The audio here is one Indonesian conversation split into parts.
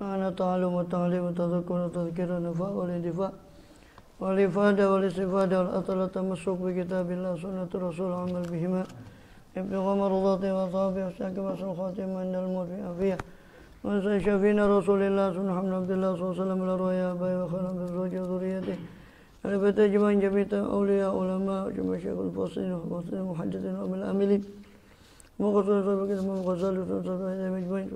أنا تعلم وتعليم وتذكر وتذكير ونفاء والانتفاع والإفادة والاستفادة والأثر التمسك بكتاب الله سنة الرسول عمل بهما ابتغاء مرضاته وصحابه وسلك بأس الخاتمة عند الموت في عافية وسيد شفينا رسول الله سنة محمد عبد الله صلى الله عليه وسلم الأرواح أبائه وخلق الزوج وذريته البت أجمعين جميع أولياء علماء جميع شيخ الفاصلين والفاصلين المحدثين ومن العاملين وقصر صلى الله وغزال صلى الله عليه أجمعين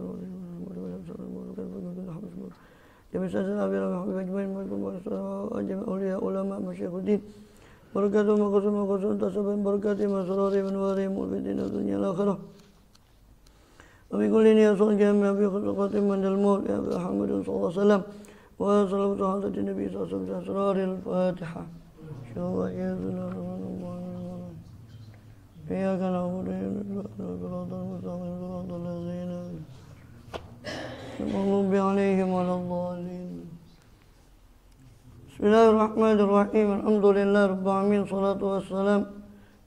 جميع سادة الأبياء والحبيب أجمعين وجميع أولياء علماء مشايخ الدين بركاتهم وقصر تصبهم بركاتهم وسرارهم ونوارهم والبدين الدنيا الآخرة وبكل يصل جميع في خلقاتهم من الموت يا أبي محمد صلى الله عليه وسلم وصلى صحابة النبي صلى الله عليه وسلم أسرار الفاتحة إن شاء الله يا إياك نعبد وإياك صراط المستقيم صراط الذين المغضوب عليهم ولا الضالين بسم الله الرحمن الرحيم الحمد لله رب العالمين الصلاة والسلام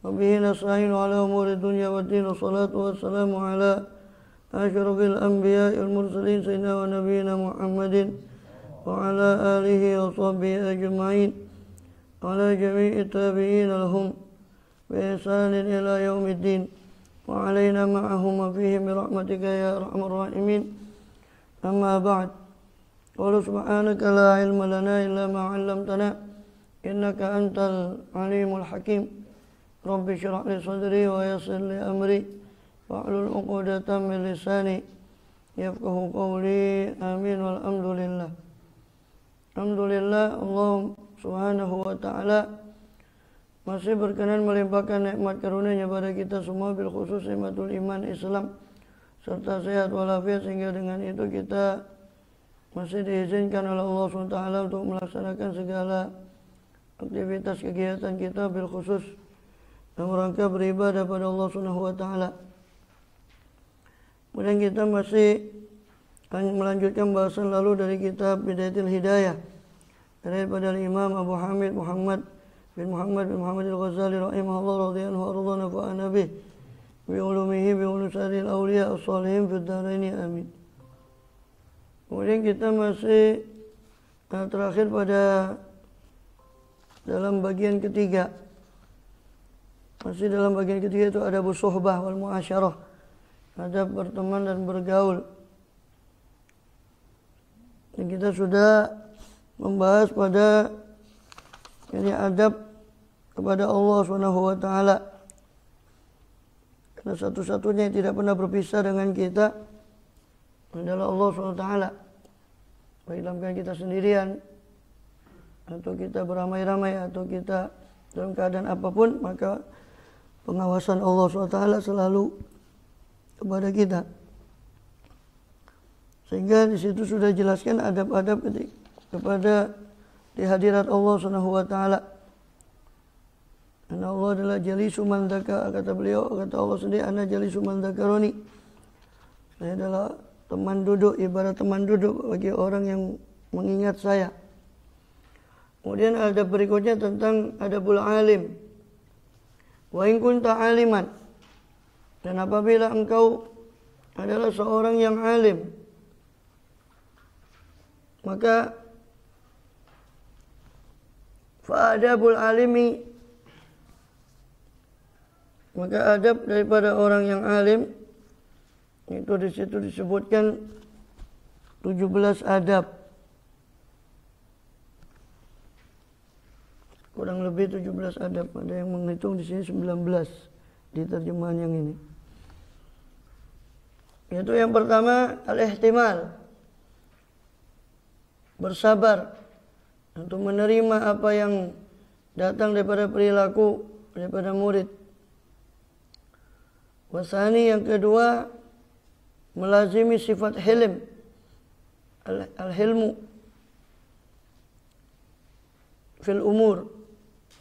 وبه نستعين على أمور الدنيا والدين والصلاة والسلام على أشرف الأنبياء والمرسلين سيدنا ونبينا محمد وعلى آله وصحبه أجمعين وعلى جميع التابعين لهم بإحسان إلى يوم الدين وعلينا معهم وفيهم برحمتك يا أرحم الراحمين أما بعد قل سبحانك لا علم لنا إلا ما علمتنا إنك أنت العليم الحكيم رب اشرح لي صدري ويسر لي أمري واحلل عقدة من لساني يفقه قولي آمين والحمد لله. Alhamdulillah Allah subhanahu wa ta'ala masih berkenan melimpahkan nikmat karunia pada kita semua bil khusus nikmatul iman Islam serta sehat walafiat sehingga dengan itu kita masih diizinkan oleh Allah subhanahu wa ta'ala untuk melaksanakan segala aktivitas kegiatan kita bil khusus dalam rangka beribadah pada Allah subhanahu wa ta'ala. Kemudian kita masih akan melanjutkan bahasan lalu dari kitab Bidayatul Hidayah daripada Imam Abu Hamid Muhammad bin Muhammad al-Ghazali rahimahullah radhiyallahu anhu nafa'ana bih bi ulumihi bi ulumil awliya as-salihin fid dharain amin. Kemudian kita masih terakhir pada dalam bagian ketiga. Masih dalam bagian ketiga itu ada suhbah wal muasyarah, adab berteman dan bergaul. Dan kita sudah membahas pada adab kepada Allah Subhanahu wa taala. Karena satu-satunya yang tidak pernah berpisah dengan kita adalah Allah Subhanahu wa taala. Baik dalam keadaan kita sendirian atau kita beramai-ramai atau kita dalam keadaan apapun, maka pengawasan Allah Subhanahu wa taala selalu kepada kita. Sehingga di situ sudah jelaskan adab-adab kepada di hadirat Allah Subhanahu wa taala. Karena Allah adalah jalisu man dzakara, kata beliau, kata Allah sendiri, ana jalisu man dzakaroni. Saya adalah teman duduk, ibarat teman duduk bagi orang yang mengingat saya. Kemudian ada berikutnya tentang adabul alim. Wa in kunta aliman. Dan apabila engkau adalah seorang yang alim, maka fa'adabul alimi, maka adab daripada orang yang alim itu di situ disebutkan 17 adab. Kurang lebih 17 adab, ada yang menghitung di sini 19 di terjemahan yang ini. Yaitu yang pertama al-ihtimal, bersabar untuk menerima apa yang datang daripada perilaku daripada murid. Wasani, yang kedua, melazimi sifat hilm, al-hilmu fil umur,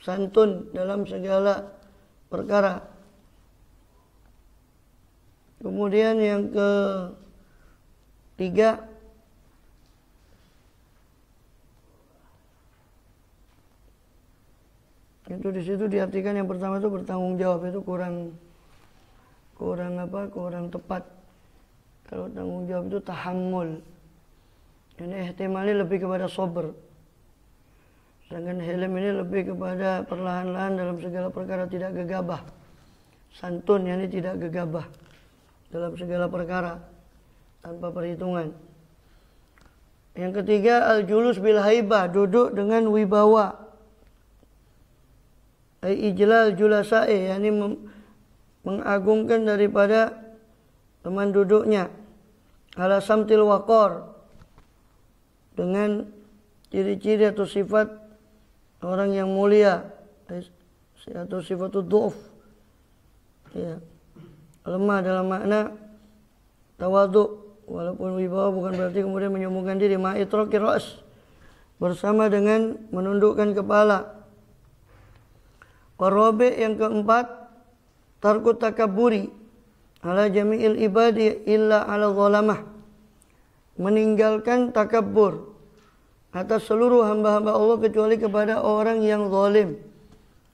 santun dalam segala perkara. Kemudian yang ketiga, itu di situ diartikan yang pertama itu bertanggung jawab, itu kurang tepat. Kalau tanggung jawab itu tahammul. Ini ihtimalnya lebih kepada sober. Sedangkan hilm ini lebih kepada perlahan-lahan dalam segala perkara, tidak gegabah. Santun ini tidak gegabah dalam segala perkara tanpa perhitungan. Yang ketiga, al-julus bil haibah, duduk dengan wibawa. Ijlal julasa'i, yakni mengagungkan daripada teman duduknya. Ala samtil waqar, dengan ciri-ciri atau sifat orang yang mulia, atau sifatul du'uf, ya, lemah dalam makna tawadhu. Walaupun wibawa bukan berarti kemudian menyombongkan diri. Ma'itraqi ra's, bersama dengan menundukkan kepala. Warabi, yang keempat, tarkut takabburi ala jami'il ibadi illa ala zalamah, meninggalkan takabbur atas seluruh hamba-hamba Allah kecuali kepada orang yang zalim,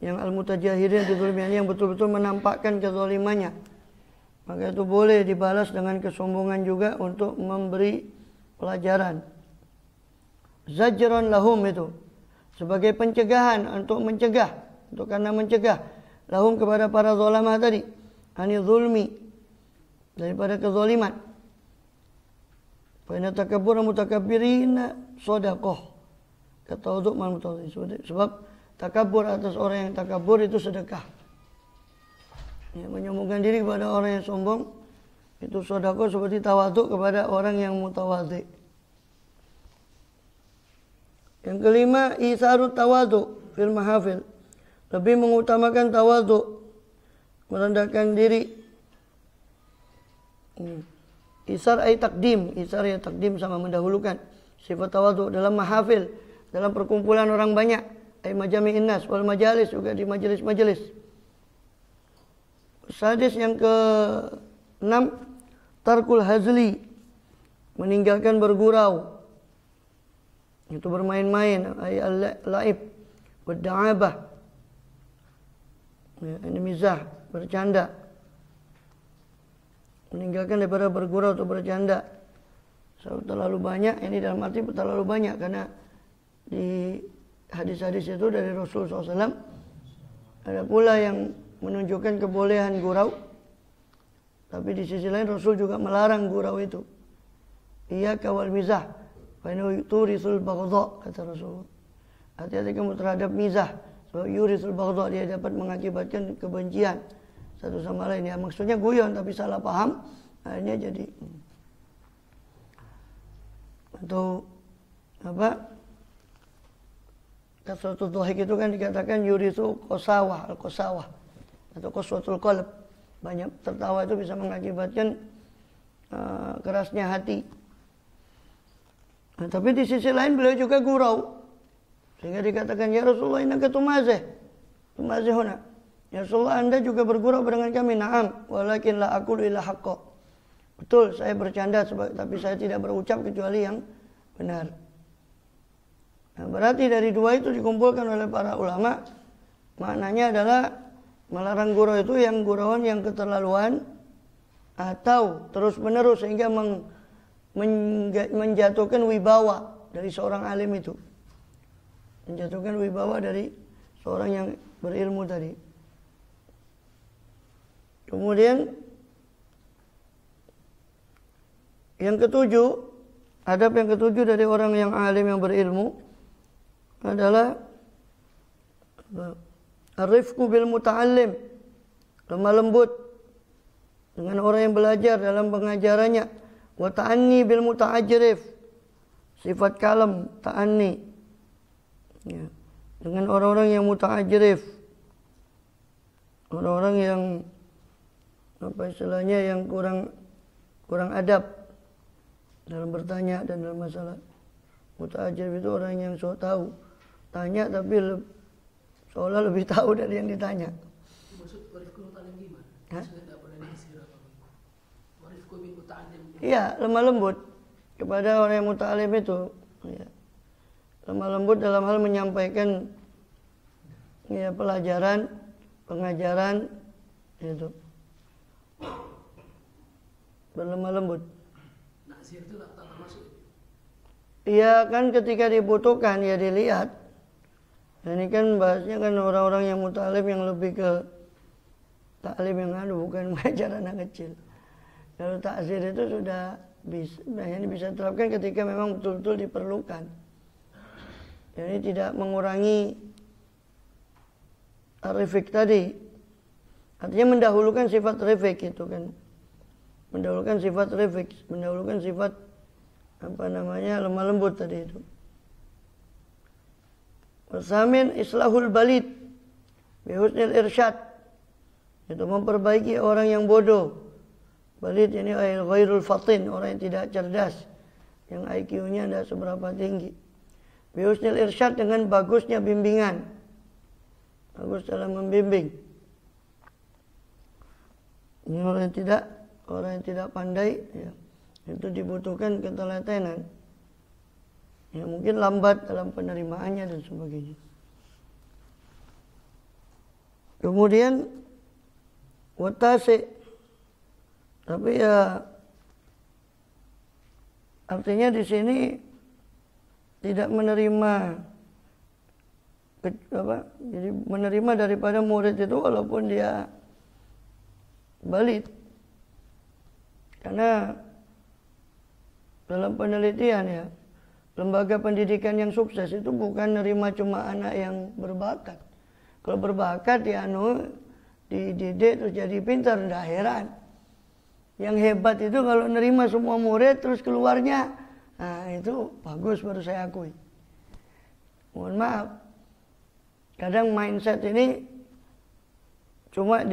yang al-mutajahirin bizulmihi, yang betul-betul menampakkan kezalimannya. Maka itu boleh dibalas dengan kesombongan juga untuk memberi pelajaran. Zajran lahum, itu sebagai pencegahan, untuk mencegah, untuk karena mencegah lahum kepada para zalamah tadi, ani zulmi, daripada kezaliman. Fa inna takabbura mutakabbirina shadaqah, kata untuk mal mutawalli, sebab takabur atas orang yang takabur itu sedekah. Ya, menyombongkan diri kepada orang yang sombong itu sedekah, seperti tawadhu kepada orang yang mutawadhi. Yang kelima, isarut tawadhu fil mahafil, lebih mengutamakan tawadhu, merendahkan diri. Isar ay takdim, isar ya takdim, sama mendahulukan sifat tawadhu dalam mahafil, dalam perkumpulan orang banyak, ay majami'in nas wal majalis, juga di majelis-majelis. Hadis yang ke-6, tarkul hazli, meninggalkan bergurau, itu bermain-main, ay al-laib wa da'abah, ya, ini mizah, bercanda. Meninggalkan daripada bergurau atau bercanda. Terlalu banyak, ini dalam arti terlalu banyak, karena di hadis-hadis itu dari Rasul SAW ada pula yang menunjukkan kebolehan gurau, tapi di sisi lain Rasul juga melarang gurau itu. Iyyaka wal mizah fa innahu turisul baghdha, kata Rasul. Hati-hati kamu terhadap mizah, sebab yurisul baghdha, dia dapat mengakibatkan kebencian satu sama lain. Ya, maksudnya guyon tapi salah paham, akhirnya jadi, atau apa, kasratul dhahik itu kan dikatakan yurisu qasawah, al-qasawah, atau qaswatul qalb, banyak tertawa itu bisa mengakibatkan kerasnya hati. Nah, tapi di sisi lain beliau juga gurau, sehingga dikatakan, ya Rasulullah innaka tumazihuna, ya Rasulullah, Anda juga bergurau dengan kami. Na'am, walakin la aqulu illa haqqa, betul saya bercanda, tapi saya tidak berucap kecuali yang benar. Nah, berarti dari dua itu dikumpulkan oleh para ulama, maknanya adalah melarang gurau itu yang gurauan yang keterlaluan atau terus menerus sehingga menjatuhkan wibawa dari seorang alim itu, menjatuhkan wibawa dari seorang yang berilmu tadi. Kemudian yang ketujuh, adab yang ketujuh dari orang yang alim yang berilmu adalah ar-rifqu bil muta'allim, lemah lembut dengan orang yang belajar dalam pengajarannya. Wa ta'anni bil muta'ajrif, sifat kalem, ta'anni, ya, dengan orang-orang yang muta'ajrif, orang-orang yang apa istilahnya, yang kurang adab dalam bertanya dan dalam masalah. Muta'ajrif itu orang yang sok tahu, tanya tapi seolah lebih tahu dari yang ditanya. Maksud warifku muta'alim gimana? Maksudnya tidak boleh diisir apa? Warifku bin muta'alim. Iya, lemah lembut kepada orang yang muta'alim itu. Ya. Lemah lembut dalam hal menyampaikan, ya, pelajaran, pengajaran itu. Berlemah lembut. Nazir itu tak termasuk. Ya kan ketika dibutuhkan ya dilihat. Nah, ini kan bahasnya kan orang-orang yang mutalim yang lebih ke taklim yang bukan mengajar anak kecil. Kalau takzir itu sudah bisa, hanya bisa terapkan ketika memang betul-betul diperlukan. Jadi tidak mengurangi rifik tadi. Artinya mendahulukan sifat rifik itu kan. Mendahulukan sifat rifik, mendahulukan sifat lemah lembut tadi itu. Wasamin islahul balid bihusnil irsyad, itu memperbaiki orang yang bodoh. Balid ini ghairul fatin, orang yang tidak cerdas, yang IQ-nya tidak seberapa tinggi. Bihusnil irsyad, dengan bagusnya bimbingan, bagus dalam membimbing. Ini orang yang tidak pandai ya, itu dibutuhkan ketelatenan. Ya mungkin lambat dalam penerimaannya dan sebagainya. Kemudian watasi, tapi ya artinya di sini tidak menerima jadi menerima daripada murid itu walaupun dia balid. Karena dalam penelitian ya, lembaga pendidikan yang sukses itu bukan nerima cuma anak yang berbakat. Kalau berbakat ya dididik terus jadi pintar, tidak heran. Yang hebat itu kalau nerima semua murid terus keluarnya, nah itu bagus, baru saya akui. Mohon maaf, kadang mindset ini cuma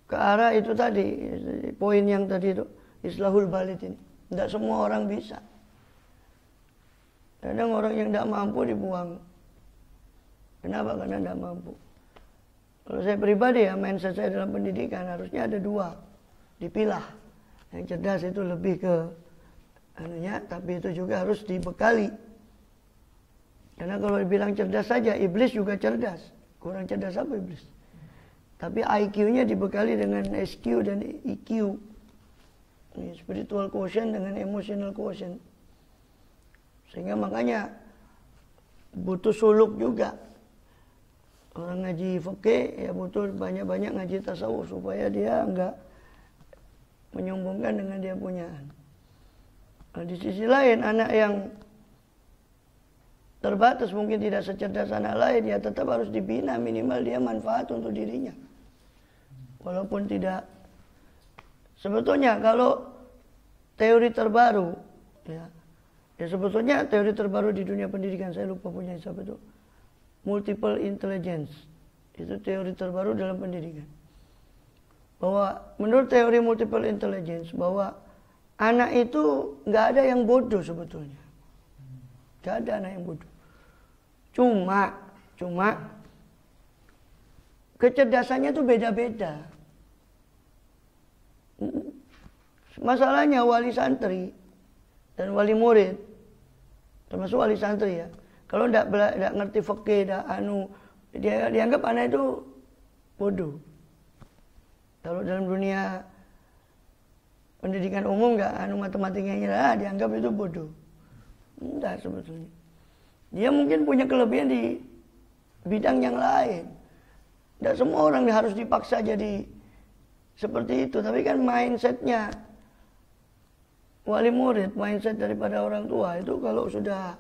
ke arah itu tadi, poin yang tadi itu. Islahul balid ini tidak semua orang bisa. Kadang orang yang tidak mampu dibuang. Kenapa? Karena tidak mampu. Kalau saya pribadi ya, mindset saya dalam pendidikan harusnya ada dua, dipilah. Yang cerdas itu lebih ke tapi itu juga harus dibekali. Karena kalau dibilang cerdas saja, iblis juga cerdas. Kurang cerdas apa iblis? Tapi IQ-nya dibekali dengan SQ dan EQ. Spiritual quotient dengan emotional quotient. Sehingga makanya butuh suluk juga. Orang ngaji fikih ya butuh banyak-banyak ngaji tasawuf supaya dia enggak menyombongkan dengan dia punya. Nah, di sisi lain anak yang terbatas mungkin tidak secerdas anak lain ya tetap harus dibina, minimal dia manfaat untuk dirinya. Walaupun tidak. Sebetulnya kalau teori terbaru ya sebetulnya teori terbaru di dunia pendidikan, saya lupa punya siapa itu, multiple intelligence, itu teori terbaru dalam pendidikan. Bahwa menurut teori multiple intelligence bahwa anak itu nggak ada yang bodoh sebetulnya, nggak ada anak yang bodoh. Cuma kecerdasannya itu beda-beda. Masalahnya wali santri dan wali murid, termasuk wali santri ya, kalau tidak ngerti fikih, dia dianggap anak itu bodoh. Kalau dalam dunia pendidikan umum nggak matematikanya dianggap itu bodoh. Enggak sebetulnya. Dia mungkin punya kelebihan di bidang yang lain. Tidak semua orang harus dipaksa jadi seperti itu. Tapi kan mindsetnya wali murid, mindset daripada orang tua itu kalau sudah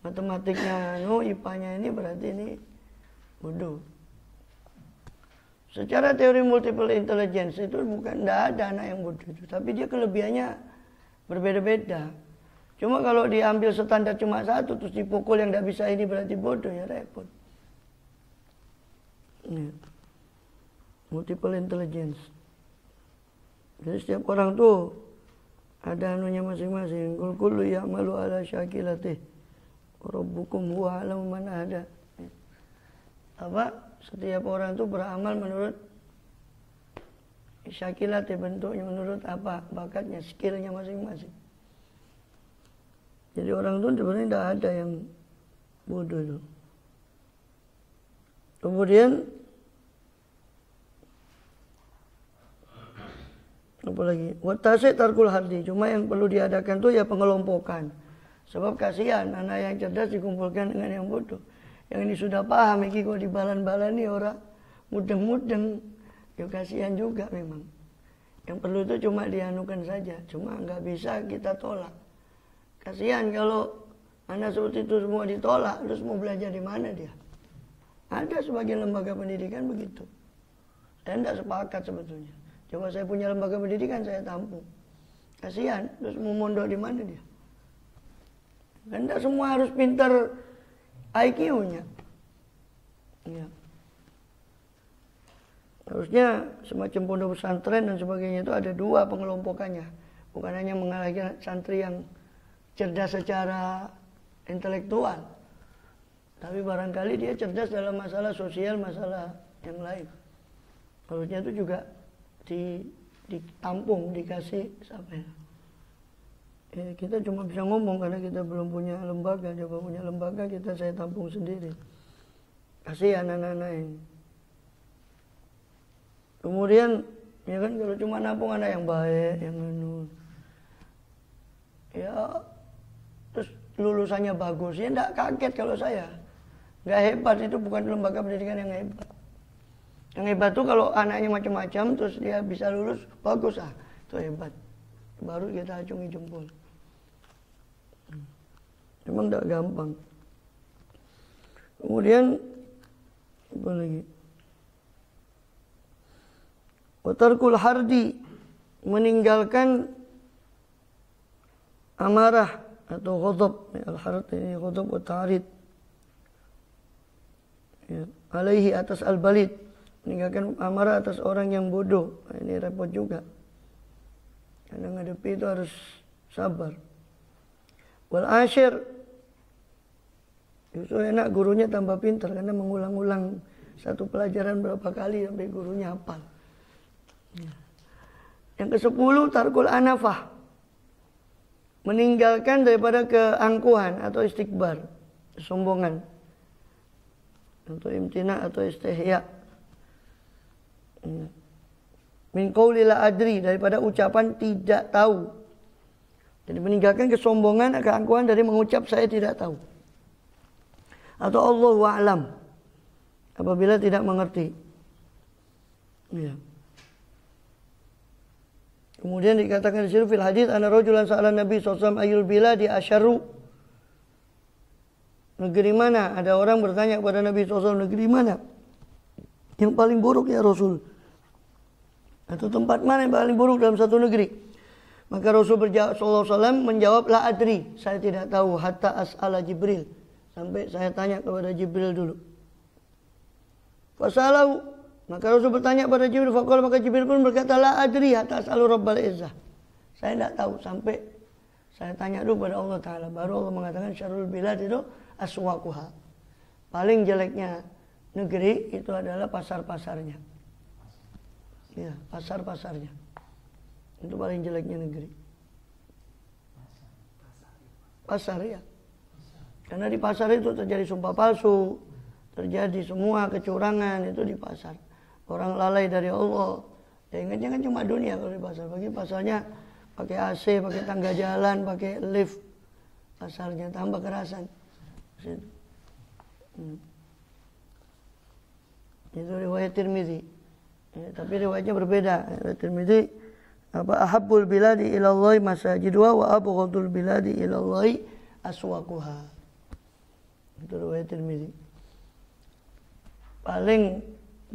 matematiknya IPA-nya ini berarti ini bodoh. Secara teori multiple intelligence itu tidak ada anak yang bodoh itu, tapi dia kelebihannya berbeda-beda. Cuma kalau diambil standar cuma satu terus dipukul yang tidak bisa ini berarti bodoh, ya repot. Multiple intelligence. Jadi setiap orang tuh ada anunya masing-masing. Kullu ya'malu ala syakilatih. Rabbukum huwa a'lamu man ada. Setiap orang itu beramal menurut syakilatih, bentuknya menurut bakatnya, skillnya masing-masing. Jadi orang itu sebenarnya tidak ada yang bodoh itu. Kemudian Apalagi watase tarkul hardi, cuma yang perlu diadakan tuh ya pengelompokan. Sebab kasihan anak yang cerdas dikumpulkan dengan yang bodoh. Yang ini sudah paham, iki kok dibalan-balan nih orang mudeng-mudeng. Ya kasihan juga memang. Yang perlu itu cuma dianukan saja, cuma nggak bisa kita tolak. Kasihan kalau anak seperti itu semua ditolak, terus mau belajar di mana dia? Ada sebagian lembaga pendidikan begitu. Saya tidak sepakat sebetulnya. Coba saya punya lembaga pendidikan, saya tampung. Kasihan, terus mau mondok di mana dia? Kan tidak semua harus pintar IQ-nya. Ya. Harusnya semacam pondok pesantren dan sebagainya itu ada dua pengelompokannya. Bukan hanya mengalahkan santri yang cerdas secara intelektual. Tapi barangkali dia cerdas dalam masalah sosial, masalah yang lain. Harusnya itu juga ditampung, dikasih siapa ya? Kita cuma bisa ngomong karena kita belum punya lembaga. Coba punya lembaga saya tampung sendiri. Kasih anak-anak ini. Kemudian ya kan kalau cuma nampung anak yang baik, yang ya terus lulusannya bagus, ya enggak kaget kalau saya. Enggak hebat, itu bukan lembaga pendidikan yang hebat. Yang hebat tuh kalau anaknya macam-macam terus dia bisa lulus, bagus itu hebat. Baru kita acungi jempol. Memang enggak gampang. Kemudian apa lagi? Watarkul hardi, meninggalkan amarah atau ghadab. Al-hard ini ghadab wa ta'rid. Ya, alaihi atas al-balid, meninggalkan amarah atas orang yang bodoh. Ini repot juga. Karena ngadepi itu harus sabar. Wal asyir, justru enak gurunya tambah pintar karena mengulang-ulang satu pelajaran berapa kali sampai gurunya hafal. Ya. Yang ke-10 tarkul anafah, meninggalkan daripada keangkuhan atau istikbar, kesombongan, atau imtina atau istihya. Min qauli la adri, daripada ucapan tidak tahu. Jadi meninggalkan kesombongan, keangkuhan dari mengucap saya tidak tahu. Atau Allahu a'lam, apabila tidak mengerti. Ya. Kemudian dikatakan di sini fil hadis ana rajulan sa'ala Nabi sallallahu alaihi wasallam ayyul biladi asyarru. Negeri mana? Ada orang bertanya kepada Nabi sallallahu alaihi wasallam, negeri mana yang paling buruk ya Rasul? Atau tempat mana yang paling buruk dalam satu negeri? Maka Rasul sallallahu alaihi wasallam menjawab la adri, saya tidak tahu, hatta as'ala Jibril, sampai saya tanya kepada Jibril dulu. Fasalahu, maka Rasul bertanya pada Jibril, faqala, maka Jibril pun berkata la adri hatta as'alu Rabbal Izzah. Saya tidak tahu sampai saya tanya dulu pada Allah Ta'ala. Baru Allah mengatakan syarrul bilad itu aswaquha. Paling jeleknya negeri itu adalah pasar-pasarnya. Ya, pasar-pasarnya. Itu paling jeleknya negeri. Pasar ya. Karena di pasar itu terjadi sumpah palsu, terjadi semua kecurangan itu di pasar. Orang lalai dari Allah. Ya ingatnya kan cuma dunia kalau di pasar. Bagi pasarnya pakai AC, pakai tangga jalan, pakai lift. Pasarnya tambah kerasan. Itu riwayat Tirmidzi. Ya, tapi riwayatnya berbeda. Riwayat Tirmidzi ahabbul biladi ilallahi masajiduha wa abghadul biladi ilallahi aswaquha. Itu riwayat Tirmidzi. Paling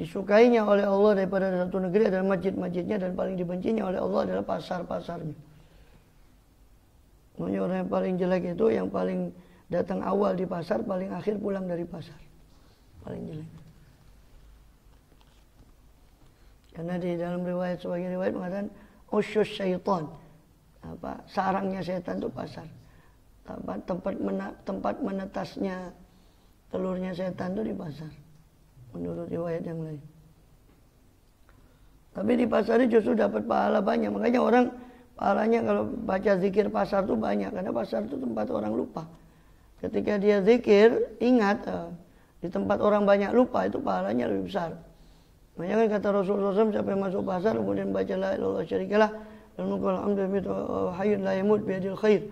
disukainya oleh Allah daripada satu negeri adalah masjid-masjidnya, dan paling dibencinya oleh Allah adalah pasar-pasarnya. Makanya orang yang paling jelek itu yang paling datang awal di pasar, paling akhir pulang dari pasar. Paling jelek. Karena di dalam riwayat, sebagian riwayat mengatakan usyus syaitan, sarangnya setan itu pasar. Tempat menetasnya telurnya setan itu di pasar, menurut riwayat yang lain. Tapi di pasar itu justru dapat pahala banyak. Makanya orang pahalanya kalau baca zikir pasar itu banyak, karena pasar itu tempat orang lupa. Ketika dia zikir, ingat di tempat orang banyak lupa, itu pahalanya lebih besar. Makanya kan kata Rasulullah SAW, siapa yang masuk pasar kemudian baca la ilaha illallah syarikalah dan mengqul alhamdulillah hayyun la yamut biyadil khair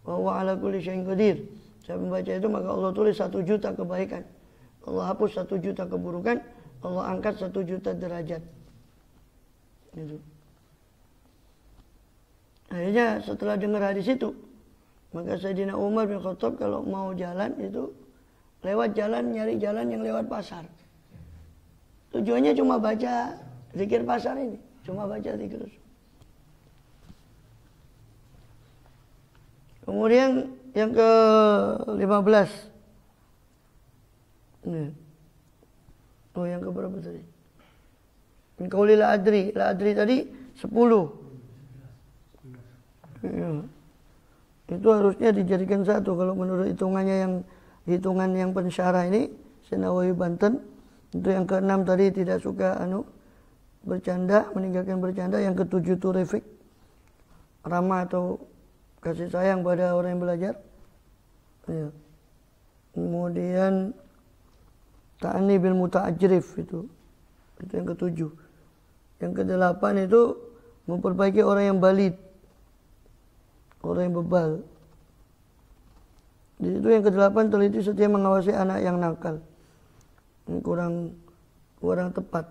wa huwa ala kulli syai'in qadir. Siapa membaca itu maka Allah tulis 1 juta kebaikan. Allah hapus 1 juta keburukan, Allah angkat 1 juta derajat. Gitu. Akhirnya setelah dengar hadis itu, maka Sayyidina Umar bin Khattab kalau mau jalan itu lewat jalan, nyari jalan yang lewat pasar. Tujuannya cuma baca zikir pasar ini, cuma baca zikir. Kemudian yang ke-15. Oh, yang ke berapa tadi? Qauli la adri tadi 10. Ya. Itu harusnya dijadikan satu kalau menurut hitungan yang pensyarah ini Senawawi Banten. Itu yang ke-6 tadi tidak suka bercanda, meninggalkan bercanda. Yang ke-7 itu refik, ramah atau kasih sayang pada orang yang belajar. Ya. Kemudian ta'ani bil muta'ajrif itu yang ke-7. Yang ke-8 itu memperbaiki orang yang balid, orang yang bebal. Di situ yang ke-8 teliti setia mengawasi anak yang nakal. Ini kurang tepat.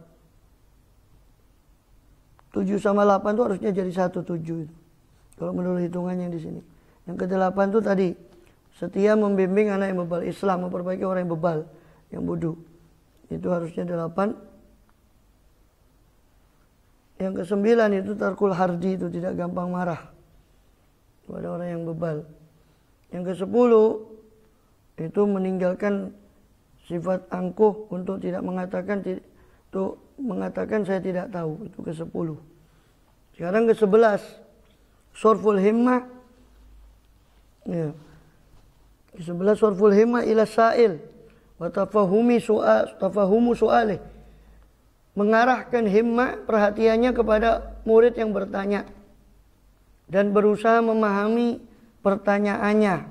7 sama 8 itu harusnya jadi 1, 7 itu. Kalau menurut hitungannya di sini. Yang ke-8 itu tadi setia membimbing anak yang bebal, Islam memperbaiki orang yang bebal, yang bodoh. Itu harusnya 8. Yang ke-9 itu tarkul hardi, itu tidak gampang marah kepada orang yang bebal. Yang ke-10 itu meninggalkan sifat angkuh untuk tidak mengatakan saya tidak tahu. Itu ke-10. Sekarang ke-11 sorful himmah. Ya. Ke-11 sorful himmah ila sa'il wa tafahumu su'alih. Mengarahkan himmah perhatiannya kepada murid yang bertanya dan berusaha memahami pertanyaannya.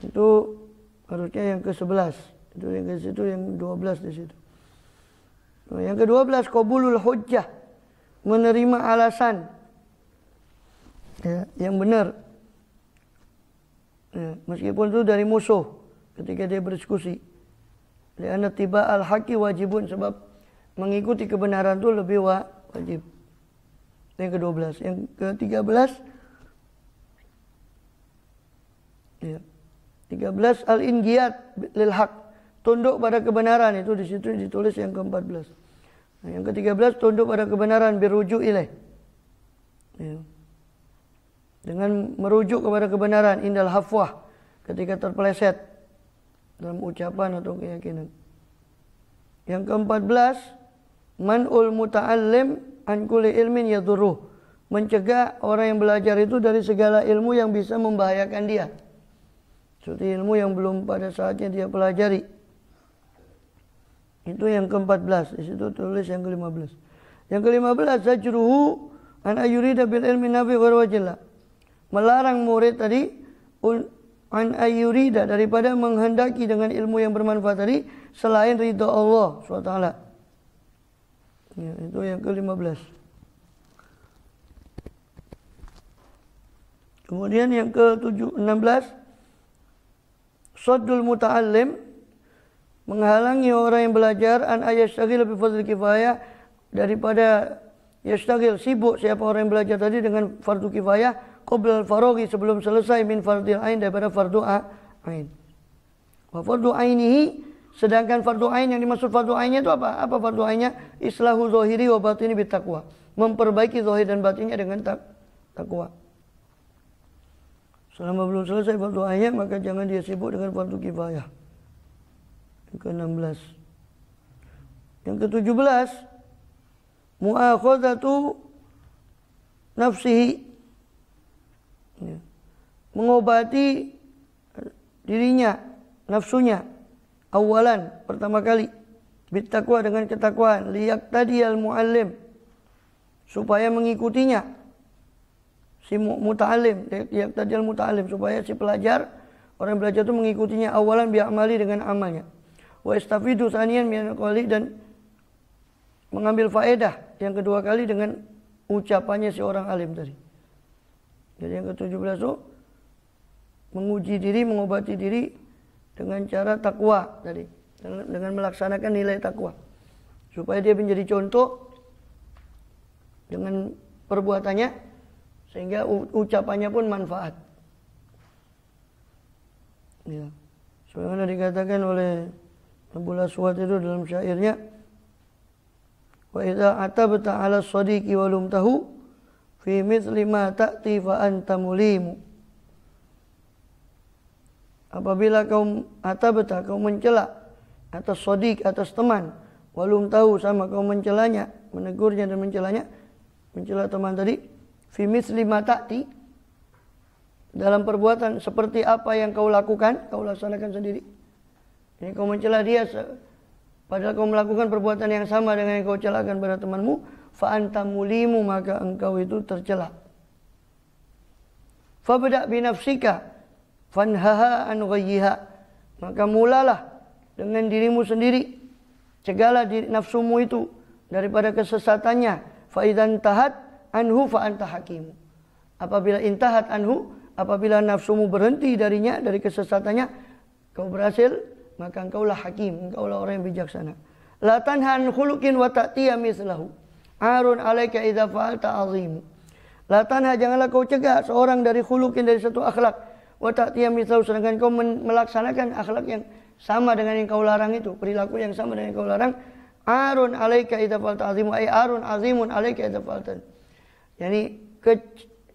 Itu harusnya yang ke-11. Itu yang ke situ, yang 12 di situ. Nah, yang ke-12 qabulul hujjah, menerima alasan ya, yang benar. Ya, meskipun itu dari musuh ketika dia berdiskusi. Lianna tiba al-haqi wajibun, sebab mengikuti kebenaran itu lebih wajib. Yang ke-12, yang ke-13 ya. 13 al-inqiyad lil haq, tunduk pada kebenaran. Itu di situ ditulis yang ke-14. Nah, yang ke-13 tunduk pada kebenaran birujuk ilaih. Ya. Dengan merujuk kepada kebenaran indal hafwah, ketika terpeleset dalam ucapan atau keyakinan. Yang ke-14 man'ul muta'allim an kulli ilmin yadurruh, mencegah orang yang belajar itu dari segala ilmu yang bisa membahayakan dia. Seperti ilmu yang belum pada saatnya dia pelajari. Itu yang ke-14. Di situ tulis yang ke-15. Yang ke-15 zajruhu an ayurida bil ilmi nafi wa wajillah. Melarang murid tadi an ayurida, daripada menghendaki dengan ilmu yang bermanfaat tadi selain ridha Allah SWT. Ya, itu yang ke-15. Kemudian yang ke-16 saddul muta'allim, menghalangi orang yang belajar an ayastaghil bi fardhu kifayah, daripada yastaghil, sibuk siapa orang yang belajar tadi dengan fardu kifayah qabla al-faraghi, sebelum selesai min fardhil ain, daripada fardu ain. Wa fardu ainihi, sedangkan fardu ain yang dimaksud fardu ainnya itu apa? Apa fardu ainnya? Islahu zahiri wa batini bitaqwa, memperbaiki zahir dan batinnya dengan takwa. Selama belum selesai fardu ain, maka jangan dia sibuk dengan fardu kifayah. Yang ke-16. Yang ke-17 mu'akhadhatu nafsihi, ya, mengobati dirinya, nafsunya, awalan, pertama kali, bittaqwa, dengan ketakwaan, liyaqtadiyal muallim, supaya mengikutinya si muta'alim, yaqtadiyal muta'alim, supaya si pelajar, orang belajar itu mengikutinya awalan bi'amali, dengan amalnya, wa istafidu saniyan min qali, dan mengambil faedah yang kedua kali dengan ucapannya si orang alim tadi. Jadi yang ke-17 itu menguji diri, mengobati diri dengan cara takwa tadi, dengan melaksanakan nilai takwa supaya dia menjadi contoh dengan perbuatannya sehingga ucapannya pun manfaat. Ya. Sebagaimana dikatakan oleh Abul Aswad itu dalam syairnya, wa idza atabta 'ala as-sadiqi wa lumtahu fi mithli ma ta'ti fa anta mulim. Apabila kau atabta, kau mencela atas shadiq, atas teman, wa lumtahu, sama kau mencelanya, menegurnya dan mencelanya, mencela teman tadi, fi mithli ma ta'ti, dalam perbuatan seperti apa yang kau lakukan, kau laksanakan sendiri. Ini kau mencela dia padahal kau melakukan perbuatan yang sama dengan yang kau celakan pada temanmu, fa anta mulimu, maka engkau itu tercela. Fabda bi nafsika fanhaha an ghayyiha, maka mulalah dengan dirimu sendiri, cegahlah diri nafsumu itu daripada kesesatannya. Fa idzan tahat anhu fa anta hakim. Apabila intahat anhu, apabila nafsumu berhenti darinya, dari kesesatannya, kau berhasil, maka engkaulah hakim, engkaulah orang yang bijaksana. La tanha an khuluqin wa ta'tiya mislahu. Arun alaika idza fa'alta azim. La tanha, janganlah kau cegah seorang dari khuluqin, dari satu akhlak, wa ta'tiya mislahu, sedangkan kau melaksanakan akhlak yang sama dengan yang kau larang itu, perilaku yang sama dengan yang kau larang. Arun alaika idza fa'alta azim, ay arun azimun alaika idza fa'alta. Yani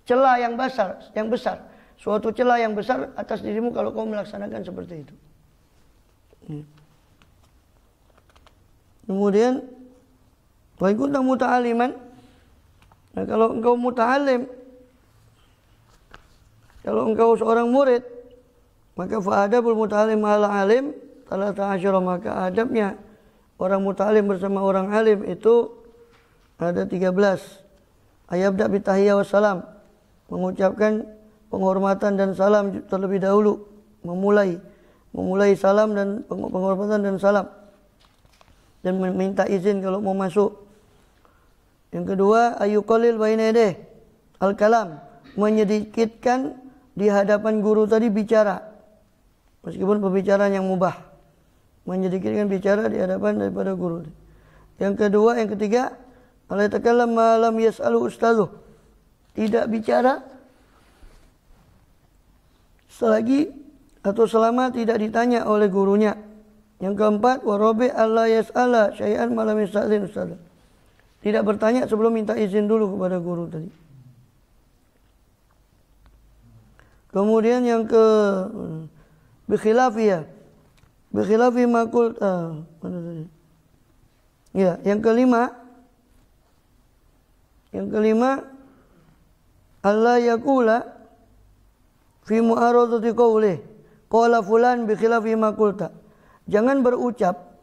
celah yang besar, suatu celah yang besar atas dirimu kalau kau melaksanakan seperti itu. Kemudian, wa in kunta muta'alliman, nah kalau engkau muta'alim, kalau engkau seorang murid, maka fa'adabul muta'alim ala alim talata asyara, maka adabnya orang muta'alim bersama orang alim itu ada 13. Ayabda bitahiyya wassalam, mengucapkan penghormatan dan salam terlebih dahulu, memulai salam dan penghormatan dan salam, dan meminta izin kalau mau masuk. Yang kedua, ayuqallil baina yadayh al-kalam, menyedikitkan di hadapan guru tadi bicara, meskipun pembicaraan yang mubah, menyedikitkan bicara di hadapan daripada guru. Yang kedua, yang ketiga, ala takallam ma lam yas'alu ustazuh, tidak bicara selagi atau selama tidak ditanya oleh gurunya. Yang keempat, warabi alla yas'ala syai'an ma lam yasta'zin ustazuh, tidak bertanya sebelum minta izin dulu kepada guru tadi. Kemudian yang ke bikhilafi ma qult, mana tadi? Ya, yang kelima Allah yaqula fi mu'aradati qawli qala fulan bi khilafi ma qulta. Jangan berucap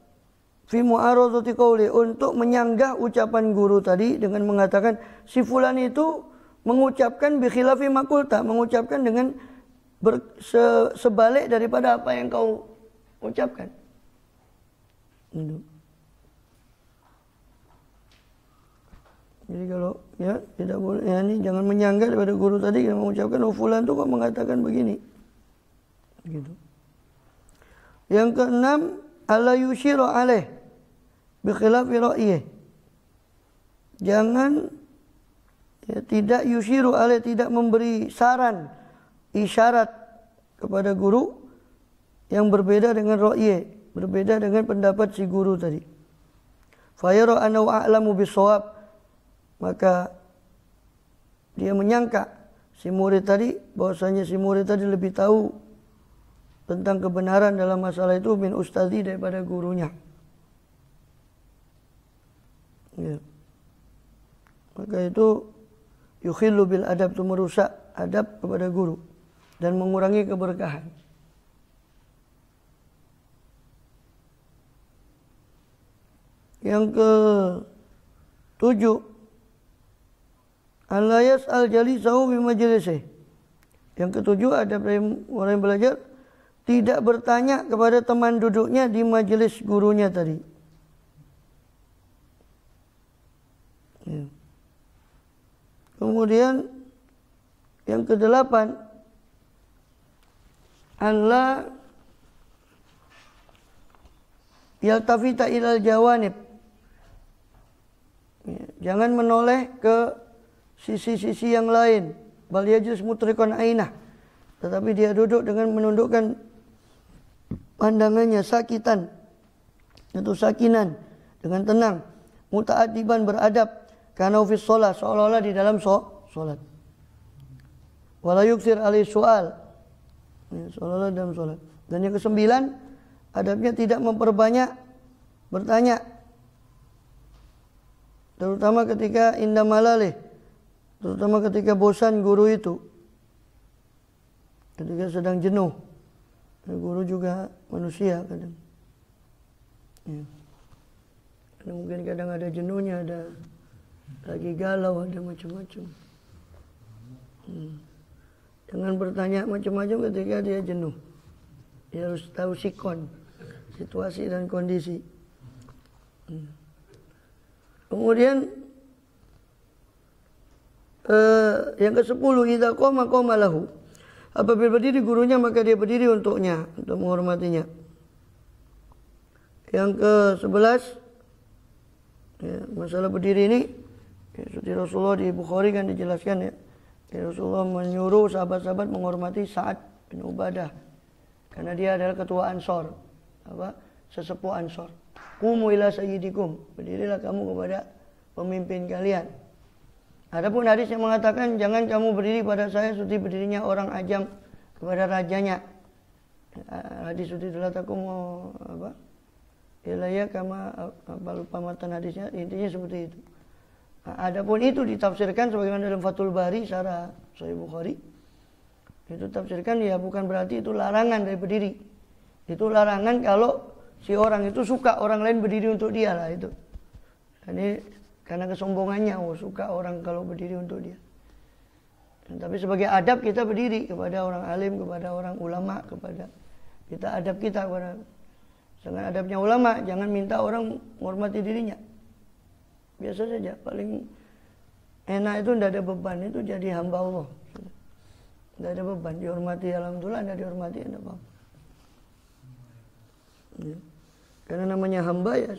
fi mu'aradati qawli, untuk menyanggah ucapan guru tadi dengan mengatakan si fulan itu mengucapkan bi khilafi ma qulta, mengucapkan dengan sebalik daripada apa yang kau ucapkan. Jadi kalau ya tidak boleh, ya ini jangan menyanggah daripada guru tadi yang mengucapkan oh fulan itu kok mengatakan begini. Gitu. Yang keenam, ala yushiru alaih bi khilafi ra'yih. Jangan ya, tidak yushiru alaih, tidak memberi saran, isyarat kepada guru yang berbeda dengan ra'yih, berbeda dengan pendapat si guru tadi. Fa yara annahu a'lamu bis-shawab, maka dia menyangka si murid tadi, bahwasanya si murid tadi lebih tahu tentang kebenaran dalam masalah itu min ustadzi, daripada gurunya. Ya. Maka itu yukhillu bil adab, itu merusak adab kepada guru dan mengurangi keberkahan. Yang ke-7, Allah yas'al jalisahu bi majlisih. Yang ke-7, ada orang yang belajar tidak bertanya kepada teman duduknya di majelis gurunya tadi. Ya. Kemudian yang kedelapan, Allah yaltafita ilal jawanib. Ya, jangan menoleh ke sisi-sisi yang lain. Bal yajlis mutriqan ainah. Tetapi dia duduk dengan menundukkan pandangannya sakitan atau sakinan, dengan tenang, muta'adiban, beradab, karena fi shalah, seolah-olah di dalam salat. Wala yuksir alaihi soal, ya, seolah-olah dalam salat. Dan yang kesembilan, adabnya tidak memperbanyak bertanya, terutama ketika indah malalih, terutama ketika bosan guru itu, ketika sedang jenuh. Guru juga manusia kadang. Ya. Karena mungkin kadang ada jenuhnya, ada lagi galau, ada macam-macam. Jangan bertanya macam-macam ketika dia jenuh. Dia harus tahu sikon, situasi dan kondisi. Kemudian yang ke-10, idza qama qama lahu. Apabila berdiri gurunya, maka dia berdiri untuknya, untuk menghormatinya. Yang ke-11, ya, masalah berdiri ini, ya, seperti Rasulullah di Bukhari kan dijelaskan, ya. Rasulullah menyuruh sahabat-sahabat menghormati Sa'ad bin Ubadah, karena dia adalah ketua Ansor, sesepuh Ansor. Qumu ila sayyidikum, berdirilah kamu kepada pemimpin kalian. Adapun hadis yang mengatakan jangan kamu berdiri pada saya seperti berdirinya orang ajam kepada rajanya. Hadis seperti itulah takum ilaya kama lupa matan hadisnya, intinya seperti itu. Adapun itu ditafsirkan sebagaimana dalam Fathul Bari syarah Sahih Bukhari. Itu tafsirkan ya bukan berarti itu larangan dari berdiri. Itu larangan kalau si orang itu suka orang lain berdiri untuk dia lah itu. Ini karena kesombongannya, suka orang kalau berdiri untuk dia. Tapi sebagai adab kita berdiri kepada orang alim, kepada orang ulama, kepada kita adab kita kepada. Dengan adabnya ulama, jangan minta orang menghormati dirinya. Biasa saja, paling enak itu tidak ada beban, itu jadi hamba Allah. Tidak ada beban, dihormati alhamdulillah, tidak dihormati tidak apa-apa. Ya. Karena namanya hamba ya.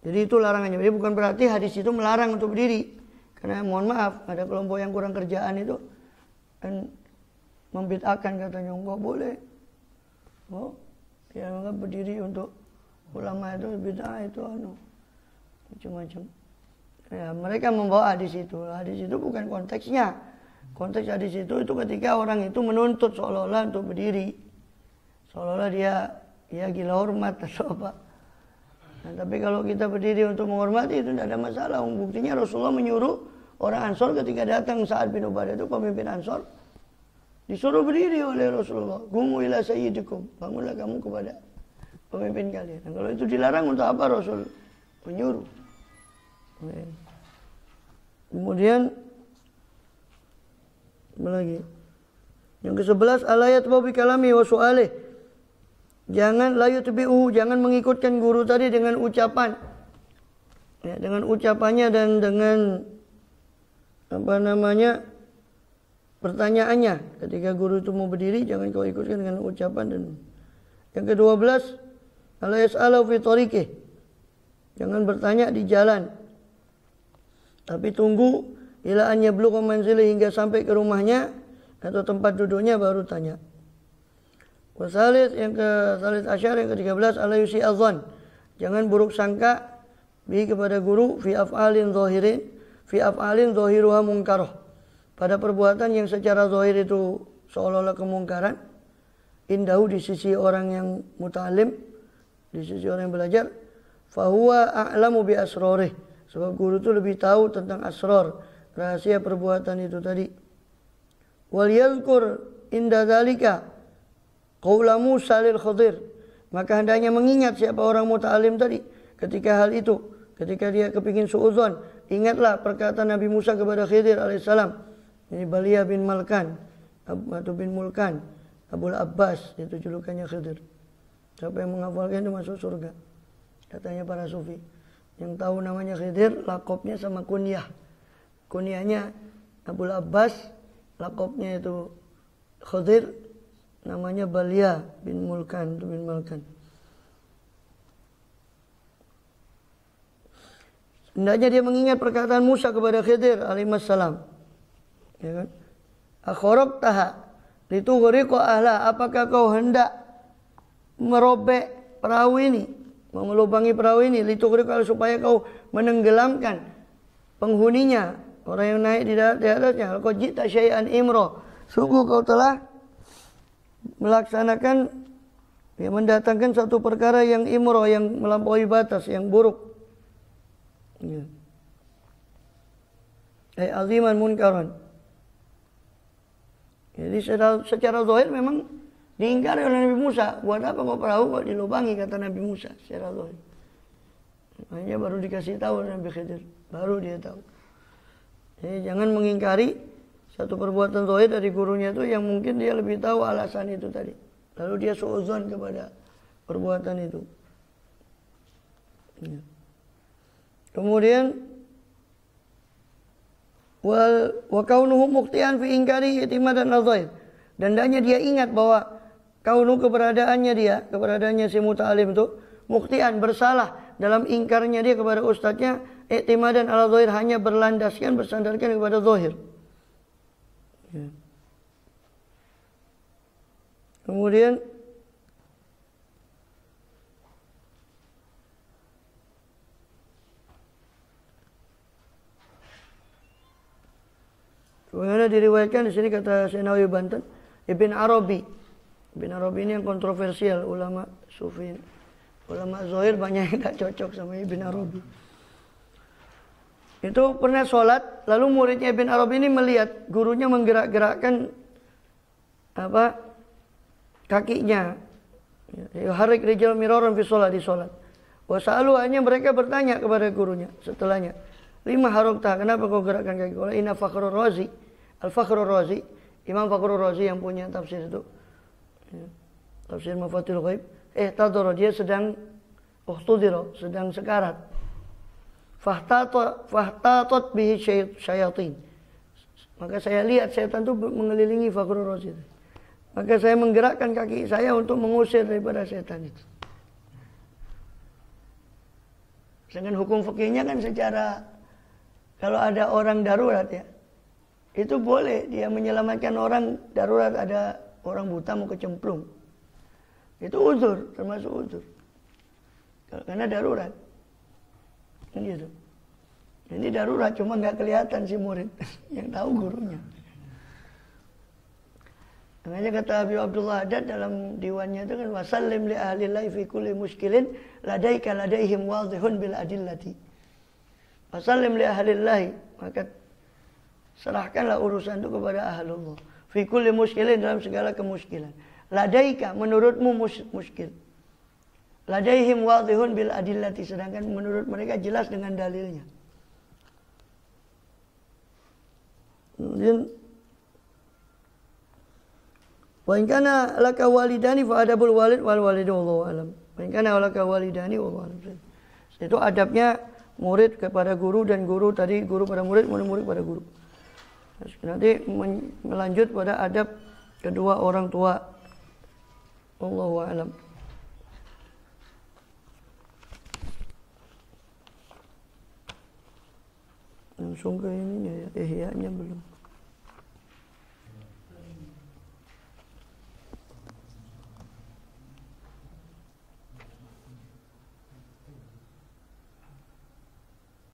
Jadi itu larangannya. Jadi bukan berarti hadis itu melarang untuk berdiri. Karena mohon maaf, ada kelompok yang kurang kerjaan itu kan membid'ahkan, katanya enggak boleh. Oh, ya enggak berdiri untuk ulama itu bid'ah itu macam-macam. Ya, mereka membawa hadis itu. Hadis itu bukan konteksnya. Konteks hadis itu ketika orang itu menuntut seolah-olah untuk berdiri. Seolah-olah dia gila hormat atau apa. Nah, tapi kalau kita berdiri untuk menghormati itu tidak ada masalah. Buktinya Rasulullah menyuruh orang Ansor ketika datang Sa'ad bin Ubadah itu pemimpin Ansor, disuruh berdiri oleh Rasulullah. Qumu ila sayyidikum, bangunlah kamu kepada pemimpin kalian. Nah, kalau itu dilarang untuk apa Rasul menyuruh? Kemudian apa lagi? Yang ke-11, alayat wa bi kalami wa su'alih. Jangan jangan mengikutkan guru tadi dengan ucapan. Ya, dengan ucapannya dan dengan pertanyaannya. Ketika guru itu mau berdiri, jangan kau ikutkan dengan ucapan. Dan yang ke-12, ala yas'alu fi tariqih. Jangan bertanya di jalan. Tapi tunggu ila an yablugha manzilih, hingga sampai ke rumahnya atau tempat duduknya baru tanya. Wasalis yang ke-13 asyar, yang ke-13, ala yusi azan. Jangan buruk sangka bi kepada guru fi af'alin zahiruha munkarah. Pada perbuatan yang secara zahir itu seolah-olah kemungkaran. Indahu, di sisi orang yang muta'alim, di sisi orang yang belajar, fahuwa a'lamu bi asrarih. Sebab guru itu lebih tahu tentang asrar, rahasia perbuatan itu tadi. Wal yadhkur inda dzalika qaula Musa lil Khadir. Maka hendaknya mengingat siapa orang muta'alim tadi ketika hal itu, ketika dia kepingin suudzon, ingatlah perkataan Nabi Musa kepada Khidir alaihissalam. Ini Balia bin Malkan atau bin Mulkan, Abul Abbas, itu julukannya Khidir. Siapa yang menghafalkan itu masuk surga, katanya para sufi. Yang tahu namanya Khidir, lakopnya sama kunyah. Kunyahnya Abul Abbas, lakopnya itu Khidir, namanya Balia bin Mulkan. Hendaknya dia mengingat perkataan Musa kepada Khidir alaihissalam. Ya kan? Akharaqtaha litughriqa ahla, apakah kau hendak merobek perahu ini, melubangi perahu ini, litughriqa supaya kau menenggelamkan penghuninya, orang yang naik di atasnya. Qad jita syai'an imra, sungguh kau telah melaksanakan, mendatangkan satu perkara yang imra, yang melampaui batas, yang buruk. Ya. Aziman munkaran. Jadi secara zahir memang diingkari oleh Nabi Musa. Buat apa kau perahu kok dilubangi, kata Nabi Musa secara zahir. Hanya baru dikasih tahu oleh Nabi Khidir, baru dia tahu. Jadi jangan mengingkari satu perbuatan zahir dari gurunya itu yang mungkin dia lebih tahu alasan itu tadi. Lalu dia suudzon kepada perbuatan itu. Ya. Kemudian wa kaunuhu muqtian fi ingkari i'timadan al-zahir. Dan hendaknya dia ingat bahwa keberadaannya si muta'alim itu muqtian, bersalah dalam ingkarnya dia kepada ustadznya, i'timadan al-zahir, hanya berlandaskan, bersandarkan kepada zahir. Ya. Kemudian bagaimana diriwayatkan di sini kata Senawi Banten, Ibn Arabi ini yang kontroversial, ulama sufi, ulama zahir banyak yang tak cocok sama Ibn Arabi. Itu pernah sholat, lalu muridnya Ibn Arabi ini melihat gurunya menggerak-gerakkan kakinya, harik rijal miraran fi sholat, di sholat. Wasalu, hanya mereka bertanya kepada gurunya setelahnya, lima harokta, kenapa kau gerakkan kaki? Qala inna Fakhrur Razi, Al-Fakhrur Razi, Imam Fakhrur Razi yang punya tafsir itu, ya, tafsir Mafatihul Ghaib, tadara, dia sedang sedang sekarat. Fahtatat bihi syayatin. Maka saya lihat setan itu mengelilingi Fakhrur Razi. Maka saya menggerakkan kaki saya untuk mengusir daripada setan itu. Dengan hukum fikihnya kan secara, kalau ada orang darurat ya, itu boleh dia menyelamatkan orang darurat, ada orang buta mau kecemplung. Itu uzur, termasuk uzur. Karena darurat. Gitu. Ini darurat, cuma nggak kelihatan si murid yang tahu gurunya. Makanya kata Habib Abdullah Haddad dalam diwannya itu kan, wasallim li ahli lahi fi kulli muskilin ladaika ladaihim wadihun bil adillati. Wasallim li ahli lahi, maka serahkanlah urusan itu kepada ahlullah. Fi kulli muskilin, dalam segala kemuskilan. Ladaika, menurutmu muskil. Ladaihim wadihun bil adillati, sedangkan menurut mereka jelas dengan dalilnya. Kemudian wa in kana laka walidani fa adabul walid wal walidu wallahu alam. Wa in kana laka walidani wallahu alam. Itu adabnya murid kepada guru, dan guru tadi guru pada murid, murid pada guru. Nanti melanjut pada adab kedua orang tua. Wallahu alam. Langsung ke ininya ya, ihya'nya belum.